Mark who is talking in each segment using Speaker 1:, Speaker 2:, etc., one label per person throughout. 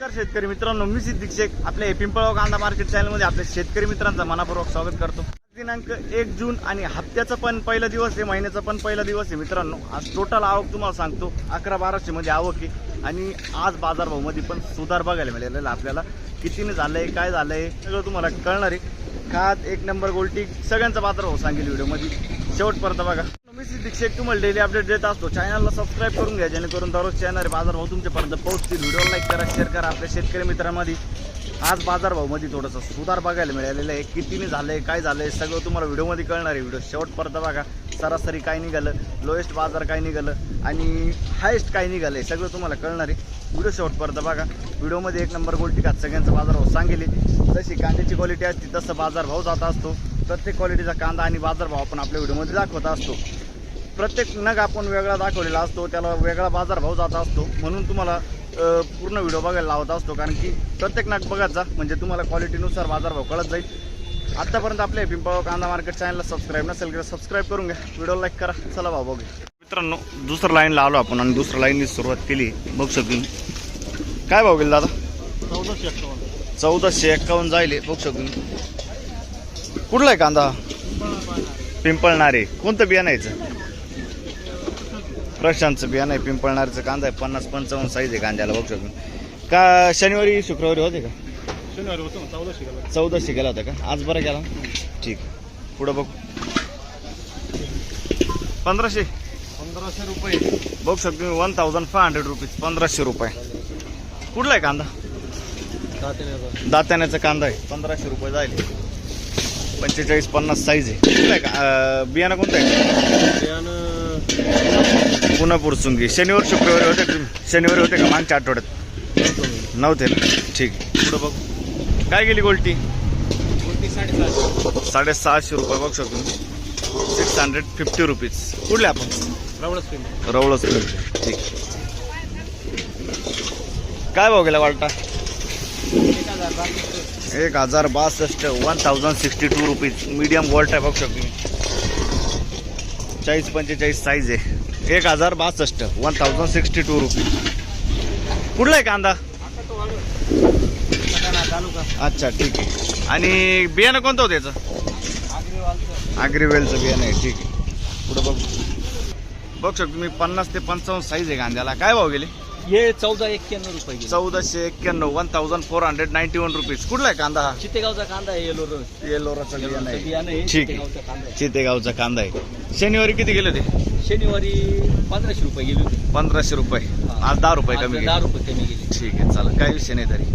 Speaker 1: नमस्कार शेतकरी मित्रांनो, मी सिद्दीक शेख आपल्या पिंपळगाव कांदा मार्केट चॅनलमध्ये आपल्या शेतकरी मित्रांचा मनापूर्वक स्वागत करतो। दिनांक 1 जून आणि हप्त्याचा पण पहिला दिवस आहे, महिन्याचा पण पहिला दिवस आहे मित्रांनो। आज टोटल आवक तुम्हाला सांगतो 1100-1200 मध्ये आवक आहे आणि आज बाजारभाव मध्ये पण सुधार बघायला मिळालेला आपल्याला। कितीने झालंय काय झालंय सगळं तुम्हाला कळणार आहे। खात एक नंबर गोल्टी सगळ्यांचा बाजारभाव सांगेल व्हिडिओ मध्ये, शेवटपर्यंत बघा। मी सिद्दीक शेख तुम्हाला डेली अपडेट देत असतो। चॅनलला सबस्क्राईब करून घ्या जेणेकरून दररोज चॅनल बाजारभाव तुमच्यापर्यंत पोहोचतील। व्हिडिओ लाईक करा, शेअर करा। आपल्या शेतकरी मित्रांमध्ये आज बाजारभाव मध्ये थोडासा सुधार बघायला मिळालेला आहे। कितीने झालंय काय झालंय सगळं तुम्हाला व्हिडिओमध्ये कळणार आहे। व्हिडिओ शेवटपर्यंत बघा। सरासरी काय निघालं, लोएस्ट बाजार काय निघालं आणि हायेस्ट काय निघालं आहे सगळं तुम्हाला कळणार आहे। व्हिडिओ शेवटपर्यंत बघा। व्हिडिओमध्ये एक नंबर गोल्टी खात सगळ्यांचा बाजारभाव सांगेल। जशी कांद्याची क्वालिटी असते तसं बाजारभाव जात असतो। प्रत्येक क्वालिटीचा कांदा आणि बाजारभाव आपण आपल्या व्हिडिओमध्ये दाखवत असतो। प्रत्येक नग आपण वेगळा दाखवलेला असतो, त्याला वेगळा बाजारभाव जात असतो। म्हणून तुम्हाला पूर्ण व्हिडिओ बघायला लावत असतो, कारण की प्रत्येक नग बघत जा म्हणजे तुम्हाला क्वालिटीनुसार बाजारभाव कळत जाईल। आतापर्यंत आपल्या पिंपळगाव कांदा मार्केट चॅनलला सबस्क्राईब नसेल तर सबस्क्राईब करून घ्या, व्हिडिओ लाईक करा। चला भाऊ बघू मित्रांनो, दुसऱ्या लाईनला आलो आपण आणि दुसऱ्या लाईननी सुरुवात केली। बघू शकतो काय भाव गेला दादा? 1451 जाईल। बघू शकतो कुठला आहे कांदा? पिंपळणारे। कोणतं बियाणं यायचं? प्रशांतचं बियाणं आहे, पिंपळणारेचं कांदा आहे। 50-55 साईज आहे कांद्याला। बघू शकतो का शनिवारी शुक्रवारी होते का?
Speaker 2: शनिवारी होतो
Speaker 1: 1400 गेला होता का? आज बरं गेला, ठीक। पुढं बघू 1500
Speaker 2: रुपये।
Speaker 1: बघू शकतो 1500 रुपीज, 1500 रुपये। कुठला आहे कांदा? दात्याण्याचा कांदा आहे, 1500 रुपये जाईल। 45-50 साईज आहे। कुठला आहे का बियाणं? कोणतं आहे? पुन्हा पुरसुंगी। शनिवार शुक्रवारी होते तुम्ही? शनिवारी होते का मागच्या आठवड्यात? नव्हते ना, ठीक। पुढं बघू काय गेली गोल्टी? 650 रुपये। बघू शकतो 650 रुपीज। कुठले आपण? रवळच ठीक। काय भाव गेला वालटा? 1062, 1062 रुपीज। मीडियम वॉल्ट आहे। बघू शकतो 40-45 साईज आहे। 1062, 1062 रुपीज। कुठला आहे कांदा? अच्छा, ठीक आहे। आणि बियाणं कोणतं होतं याचं? अग्रिवेलचं बियाणं आहे, ठीक आहे। पुढं बघू बघू शकतो मी 50 ते 55 साईज आहे कांद्याला। काय भाव गेले?
Speaker 2: हे 1491 रुपये।
Speaker 1: 1491, 1491 रुपीज। कुठला आहे कांदा?
Speaker 2: चितेगावचा कांदा आहे,
Speaker 1: येलोराचा बियाणं आहे,
Speaker 2: आहे।
Speaker 1: ठीक आहे। चितेगावचा कांदा आहे। शनिवारी किती गेले होते?
Speaker 2: शनिवारी 1500 रुपये गेले होते।
Speaker 1: 1500 रुपये। आज 10 रुपये कमी गेले।
Speaker 2: 10 रुपये कमी गेले,
Speaker 1: ठीक आहे, चालेल, काही विषय नाही। तरी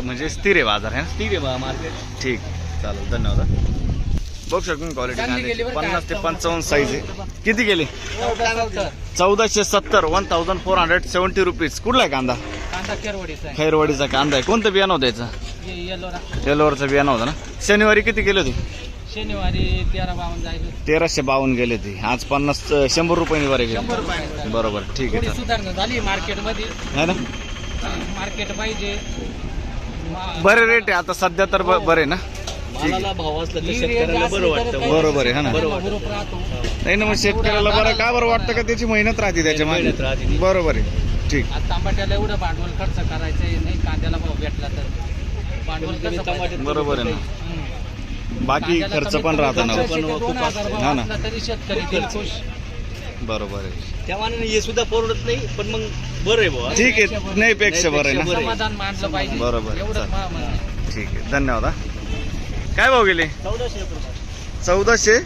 Speaker 1: म्हणजे स्थिर आहे बाजार, आहे ना?
Speaker 2: ठीक आहे मार्केट,
Speaker 1: ठीक, चालेल, धन्यवाद। बघू शकतो क्वालिटी कांद्याची 50 ते 55 साईज आहे। किती गेले? 1470, 1470 रुपीज। कुठला आहे कांदा? खैरवाडीचा कांदा आहे। कोणतं बियाणं होतं याचं? येलोरचं बियाणं होतं ना? शनिवारी किती गेले होते?
Speaker 2: शनिवारी 1352 जाईल।
Speaker 1: 1352 गेले होते। आज 100 रुपयांनी बरे गेले। बरोबर, ठीक आहे,
Speaker 2: सुधारणा झाली मार्केटमध्ये,
Speaker 1: है ना?
Speaker 2: मार्केट पाहिजे,
Speaker 1: बरे रेट आहे आता सध्या तर बरे ना?
Speaker 2: भाव असला तर शेतकऱ्याला बरं वाटतं।
Speaker 1: बरोबर आहे, हा ना? नाही ना, मग शेतकऱ्याला बरं का बरं वाटतं का? त्याची मेहनत राहते त्याच्या मागे, बरोबर आहे, ठीक।
Speaker 2: आता टमाट्याला एवढं भांडवल खर्च करायचंय नाही, कांद्याला भाव भेटला तर भांडवल
Speaker 1: बरोबर आहे ना, बाकी खर्च पण राहतो ना, हा ना?
Speaker 2: तरी शेतकरी खुश,
Speaker 1: बरोबर आहे।
Speaker 2: त्या मानाने हे सुद्धा परवडत नाही, पण मग बरं आहे बुवा,
Speaker 1: ठीक आहे, नाही पेक्षा बरं आहे ना?
Speaker 2: समाधान मानलं पाहिजे,
Speaker 1: बरोबर,
Speaker 2: एवढं
Speaker 1: ठीक आहे, धन्यवाद। काय भाव गेले? 1400,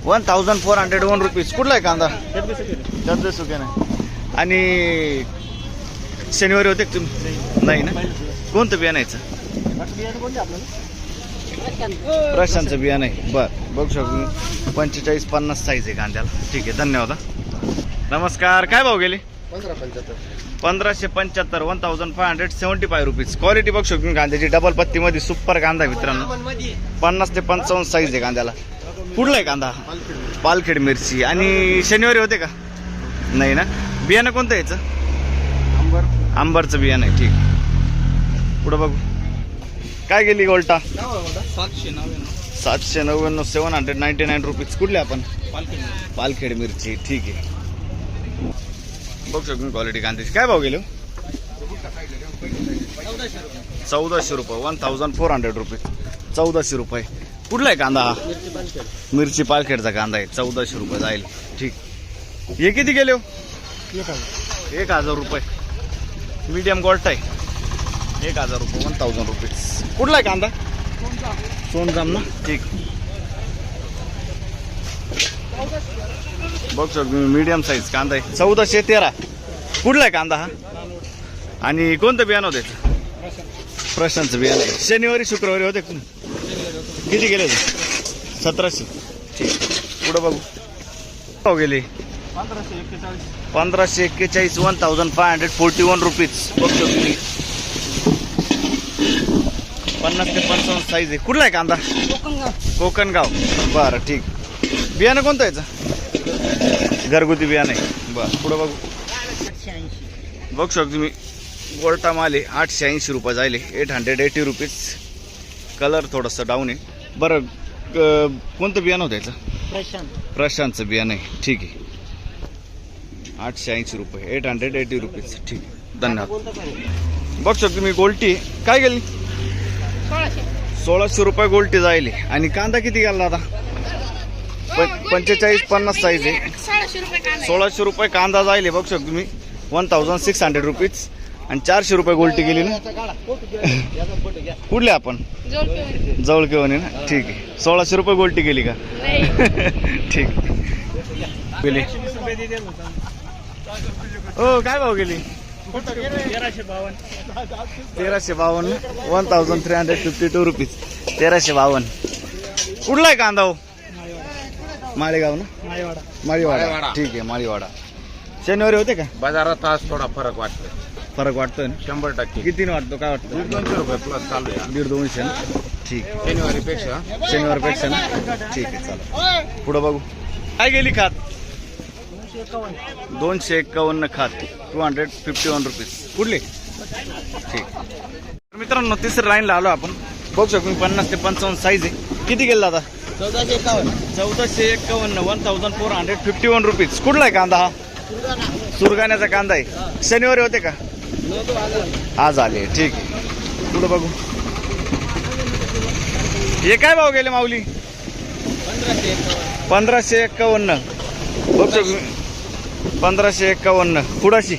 Speaker 1: 1401 रुपीज। कुठला आहे कांदा? डबे सुके नाही। आणि शनिवारी होते तुम्ही? नाही ना? कोणतं बियाणं यायचं? प्रशांतचं बियाणं आहे, बरं। बघू शकतो 45-50 साईज आहे कांद्याला, ठीक आहे, धन्यवाद। नमस्कार, काय भाव गेले? 1575, 1575 रुपीज। क्वालिटी बघू शकतो कांद्याची डबल पत्तीमध्ये सुपर कांदा आहे मित्रांनो। 50 ते 55 साईज आहे कांद्याला। कुठला आहे कांदा? पालखेड मिरची। आणि शनिवारी होते का? नाही ना? बियाणं कोणतं यायचं? आंबरचं बियाणं आहे, ठीक। पुढं बघू काय गेली गोल्टा? 799, 799 रुपीज। कुठले आपण? पालखेड मिरची, ठीक आहे। बघू शकतो क्वालिटी कांद्याची। काय भाव गेलो? 1400 रुपये 1400 रुपये 1400 रुपये. कुठला आहे कांदा हा? मिरची पालखेडचा कांदा आहे. 1400 रुपये जाईल. ठीक. हे किती गेले हो? 1000 रुपये. मीडियम गोल्ट आहे. 1000 रुपये 1000 रुपीज. कुठला आहे कांदा? सोनजाम ना. ठीक. बघ सर तुम्ही मीडियम साईज कांदा आहे. 1413. कुठला आहे कांदा हा? आणि कोणतं बियाणं होते? प्रशांतचं बियाणं आहे. शनिवारी शुक्रवारी होते का तुम्ही? किती गेले ते? 1700. ठीक. पुढं बघू. हो गेले 1541 1541 रुपीज. बघतो तुम्ही 50 ते 55 साईज आहे. कुठला आहे कांदा? कोकणगाव. बरं ठीक. बियाणं कोणतं याचं? घरगुती बियाणं आहे. बरं पुढं बघू. बघू शकतो तुम्ही गोल्टा माल आहे. 880 रुपये जायले. 880 रुपीज. कलर थोडंसं डाऊन आहे. बरं कोणतं बियाणं होतं याचं? प्रशांतचं बियाणं आहे. ठीक आहे. 880 रुपये 880 रुपीज. ठीक. धन्यवाद. बघू शकतो तुम्ही गोल्टी काय गेली? 1600 रुपये गोल्टी जायले. आणि कांदा किती गेला आता? 45-50 साईज आहे. 1600 रुपये कांदा जायले. बघू शकतो तुम्ही 1600 रुपीज. आणि 400 रुपये गोल्टी गेली ना. कुठले आपण? जवळ केव्हा ना. ठीक आहे. 1600 रुपये गोल्टी गेली का? ठीक. गेली. हो काय भाव गेली? 1352 1352 रुपीज. 1352. कुठला आहे कांदा हो? माळेगाव ना. माळीवाडा. ठीक आहे. माळीवाडा. शनिवारी होते का
Speaker 3: बाजारात? आज थोडा फरक वाटतोय.
Speaker 1: फरक वाटतोय ना?
Speaker 3: 100%.
Speaker 1: किती वाटतो? काय वाटतं?
Speaker 3: 200 रुपये प्लस चालू आहे
Speaker 1: 150-200 ना. ठीक.
Speaker 3: शनिवारीपेक्षा.
Speaker 1: शनिवारपेक्षा ना. ठीक आहे. चालेल. पुढं बघू. काय गेली खात? 251 खात. 251 रुपीज. कुठली? ठीक. मित्रांनो तिसऱ्या लाईनला आलो आपण. बघू शकतो 50 ते 55 साईज आहे. किती गेला दादा? 1451 1451 रुपीज. कुठला आहे कांदा हा? सुरगाण्याचा कांदा आहे. शनिवारी होते का? आज आले. ठीक. पुढं बघू. हे काय भाव गेले माऊली? 1551. बघतो 1551.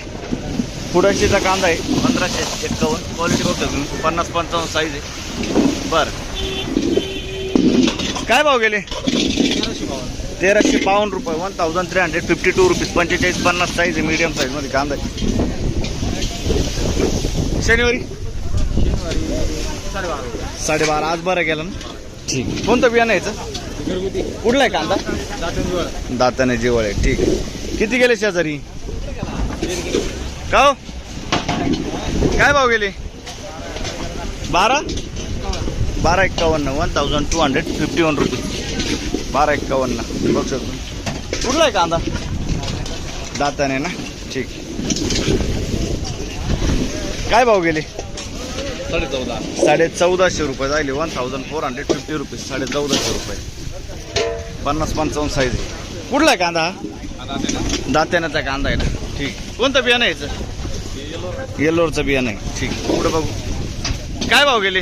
Speaker 1: फुडाशीचा कांदा आहे. 1551. क्वालिटी बघतो तुम्ही. 50-55 साईज आहे. बरं काय भाव गेले? 1352 रुपये 1352 रुपीज. 45-50 साईज आहे. मीडियम साईज मध्ये कांदा आहे. शनिवारी 12.5. आज बरं गेला ना. ठीक. कोणतं बियाणं यायचं? कुठला आहे कांदा? दाताने जिवळ आहे. ठीक. किती गेले शेजारी? का हो? काय भाव गेले? 1251 1251 रुपीज. 1251. बघू शकतो. कुठला आहे कांदा? दाताने ना. ठीक. काय भाव गेले? 1450 रुपये जायले. 1450 रुपीज. 1450 रुपये. 50-55 साईज आहे. कुठला आहे कांदा हा? दात्यानाचा कांदा आहे ना. ठीक. कोणतं बियाणं आहे याचं? येल्लोरचं बियाणं आहे. ठीक. पुढे बघू. काय भाव गेले?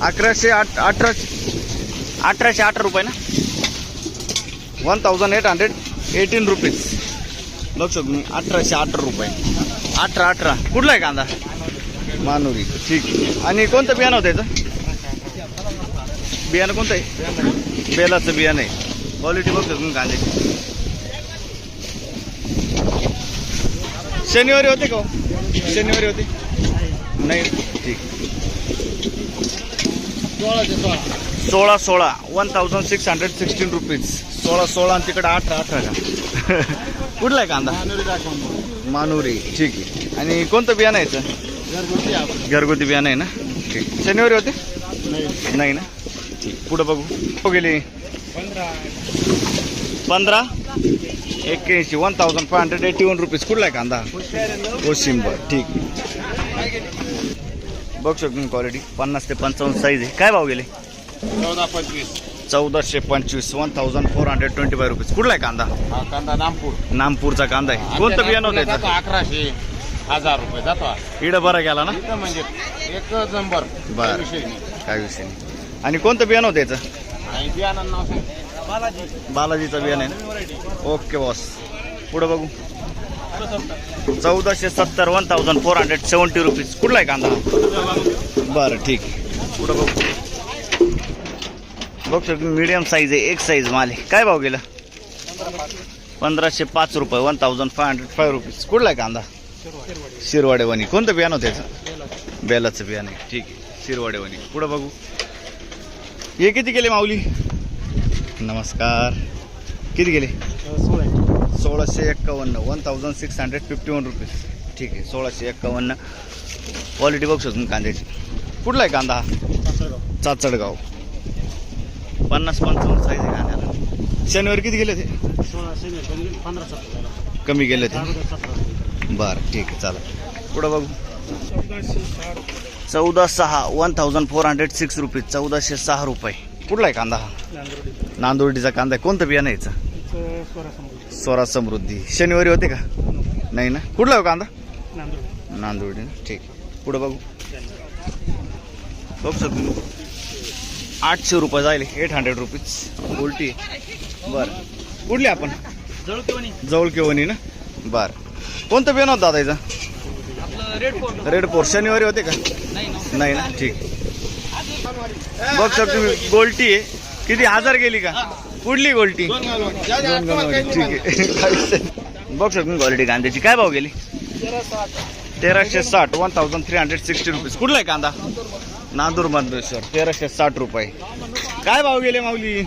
Speaker 1: 1808 रुपये ना. 1818 रुपीज. बघू शकतो मी. 1808 रुपये. 18. कुठला आहे कांदा? मानुरी. ठीक. आणि कोणतं बियाणं होतं याचं? बियाणं कोणतं आहे? बेलाचं बियाणं आहे. क्वालिटी बघतो तुम्ही कांद्याची. शनिवारी होते का? शनिवारी होते नाही. ठीक. 16 1616 रुपीज. 16 आणि तिकडे 18 का? कुठला आहे कांदा? मानुरी. ठीक आहे. आणि कोणतं बियाणं आहे याचं? घरगुती बियाणं आहे ना. ठीक. शनिवारी होते नाही ना. ठीक. पुढं बघू. हो गेली 1581 1581 रुपीज. कुठला आहे कांदा? कोशिंबर. ठीक. बघू शकतो तुम्ही क्वालिटी. 50 ते 55 साईज आहे. काय भाव गेले? 1425 1425 रुपीज. कुठला आहे कांदा?
Speaker 3: हा कांदा नामपूर.
Speaker 1: नामपूरचा कांदा आहे. कोणतं बियाणं होतं याचं?
Speaker 3: 1100 1000 रुपये जातो
Speaker 1: इडं बरं गेला ना.
Speaker 3: इथं म्हणजे एक नंबर
Speaker 1: बरं.
Speaker 3: विषय नाही.
Speaker 1: काय विषय नाही. आणि कोणतं बियाणं होतं याचं?
Speaker 3: आणि बियाणं नाव सांग.
Speaker 1: बालाजीचं बियाणं आहे ना. Okay boss. पुढं बघू. 1470 1470 रुपीज. कुठला आहे कांदा? बरं ठीक आहे. पुढं बघू. बघ सर मीडियम साईज आहे, एक साईज माल आहे. काय भाव गेला? 1505 रुपये 1505 रुपीज. कुठला आहे कांदा? शिरवाडेवानी. कोणतं बियाणं होतं त्याचं? बेलाचं बियाणं आहे. ठीक आहे. शिरवाडेवानी. पुढं बघू. हे किती गेले माऊली? नमस्कार. किती गेले? 1651 1651 रुपीज. ठीक आहे. 1651. क्वालिटी बघू शकतो कांद्याची. कुठला आहे कांदा? चाचडगाव. 50-55 साईज आहे कांद्याला. शनिवारी किती गेले ते?
Speaker 2: 15
Speaker 1: कमी गेले ते. बरं ठीक आहे. चालेल. पुढं बघू. 1406 1406 रुपीज. 1406 रुपये. कुठला आहे कांदा? नांदुर्डीचा कांदा आहे. कोणतं बियाणं यायचं? स्वराज समृद्धी. शनिवारी होते का? नाही ना. कुठला आहे कांदा? नांदुर्डी ना. ठीक. पुढं बघू. बघ सर 800 रुपये जाईल. 800 रुपीज. उलटी. बरं. कुठली आपण? जवळकेवणी ना. बरं. कोणतं बियाणं होतं दादा याचं? Red four. शनिवारी होते का? नाही ना. ठीक. बघ सर तुम्ही गोल्टी आहे. किती 1000 गेली का? कुठली गोल्टी? दोन गणवली. ठीक आहे. बघ सर तुम्ही क्वालिटी कांद्याची. काय भाव गेली? 1360 1360 रुपीज. कुठला आहे कांदा? नांदूर मांद्रेश्वर. 1360 रुपये. काय भाव गेले माऊली?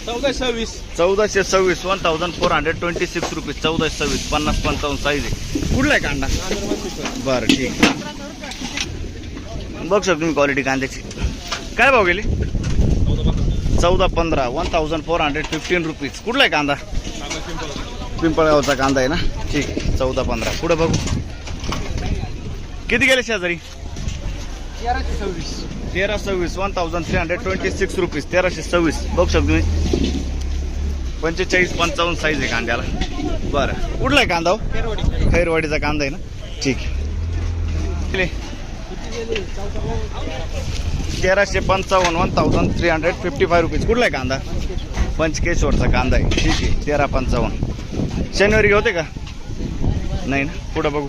Speaker 2: 1426
Speaker 1: 1426 1426 रुपीज. 1426 50-55 साईज आहे. कुठला आहे कांदा? बरं ठीक. बघ सर तुम्ही क्वालिटी कांद्याची. काय भाव गेली? 1415 1415 रुपीज. कुठला आहे कांदा? पिंपळगावचा कांदा आहे ना. ठीक. 1415. पुढे बघू. किती गेले शेजारी? 1326 1326 रुपीज. 1326. बघू शकतो तुम्ही 45-55 साईज आहे कांद्याला. बरं. कुठला आहे कांदा? खैरवाडीचा कांदा आहे ना. ठीक. 1355 1355 रुपीज. कुठला आहे कांदा? पंचकेश्वरचा कांदा आहे. ठीक आहे. 1355. शनिवारी होते का? नाही ना. पुढं बघू.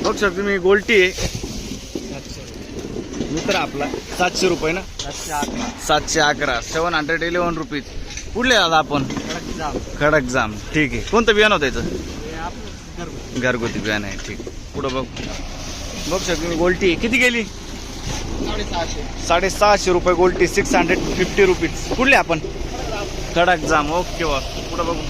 Speaker 1: बघ सर तुम्ही गोल्टी आहे मित्र आपला 700 रुपये ना. 711 711 रुपीज. कुठले दादा आपण? खडक जाम. ठीक आहे. कोणतं बियाणं होतं याचं? घरगुती बियाणं आहे. ठीक. पुढं बघ. बघ सर तुम्ही गोल्टी किती गेली? 650 रुपये गोल्टी. 650 रुपीज. कुठले आपण? खडक जाम. ओके वा. पुढं बघू.